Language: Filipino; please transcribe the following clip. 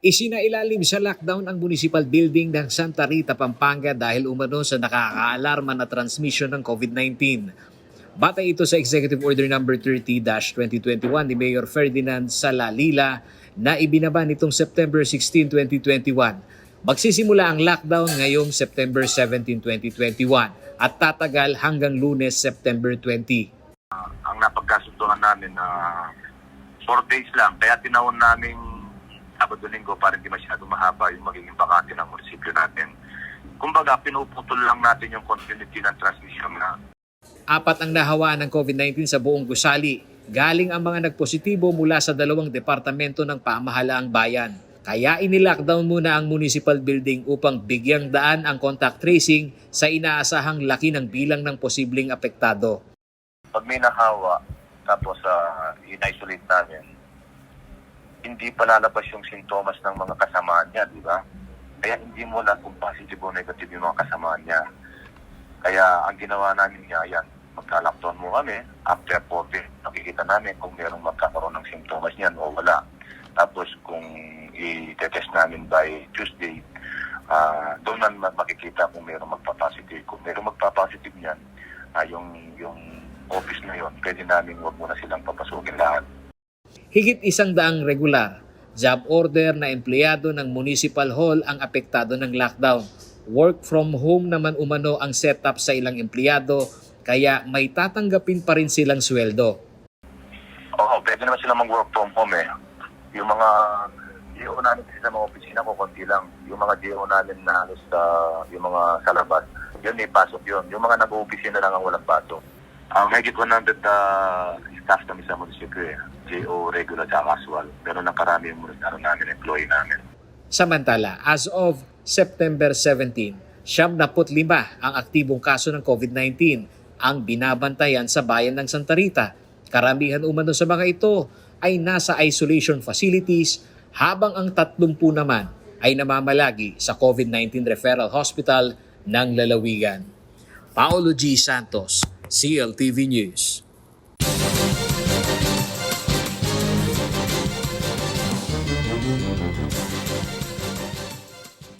Isinailalim sa lockdown ang municipal building ng Santa Rita, Pampanga dahil umano sa nakakaalarma na transmission ng COVID-19. Batay ito sa Executive Order No. 30-2021 ni Mayor Ferdinand Salalila na ibinaba nitong September 16, 2021. Magsisimula ang lockdown ngayong September 17, 2021 at tatagal hanggang Lunes, September 20. Ang napagkasunduan namin na 4 days lang, kaya tinawon namin Sabado-Linggo para hindi masyado mahaba yung magiging bakante ng munisipyo natin. Kumbaga, pinuputol lang natin yung continuity ng transmission na. 4 ang nahawa ng COVID-19 sa buong gusali. Galing ang mga nagpositibo mula sa 2 departamento ng pamahalaang bayan. Kaya inilockdown muna ang municipal building upang bigyang daan ang contact tracing sa inaasahang laki ng bilang ng posibleng apektado. Pag may nahawa, tapos in-isolate namin, hindi pa lalabas yung sintomas ng mga kasamaan niya, di ba? Kaya hindi mo na kung positive o negative yung mga kasamaan niya. Kaya ang ginawa namin niya, yan, magka-lockdown mo kami. After 14, nakikita namin kung merong magkakaroon ng sintomas niyan o wala. Tapos kung i-test namin by Tuesday, doon na makikita kung merong magpa-positive. Kung merong magpa-positive niyan, yung office na yon, pwede namin wag muna silang papasukin lahat. Higit 100 regular, job order na empleyado ng Municipal Hall ang apektado ng lockdown. Work from home naman umano ang setup sa ilang empleyado, kaya may tatanggapin pa rin silang sweldo. Oo, pwede naman sila mag-work from home eh. Yung mga DO namin kasi sa mga opisina ko, konti lang. Yung mga DO namin na halos yung mga sa labas, yun may pasok yun. Yung mga nag-opisina lang ang walang pasok. Mahigit 100 staff kami sa munisipyo eh. JO, regular at casual. Pero nakarami yung namin, employee namin. Samantala, as of September 17, 75 ang aktibong kaso ng COVID-19 ang binabantayan sa bayan ng Santa Rita. Karamihan umano sa mga ito ay nasa isolation facilities habang ang 30 naman ay namamalagi sa COVID-19 Referral Hospital ng Lalawigan. Paolo G. Santos, CLTV News.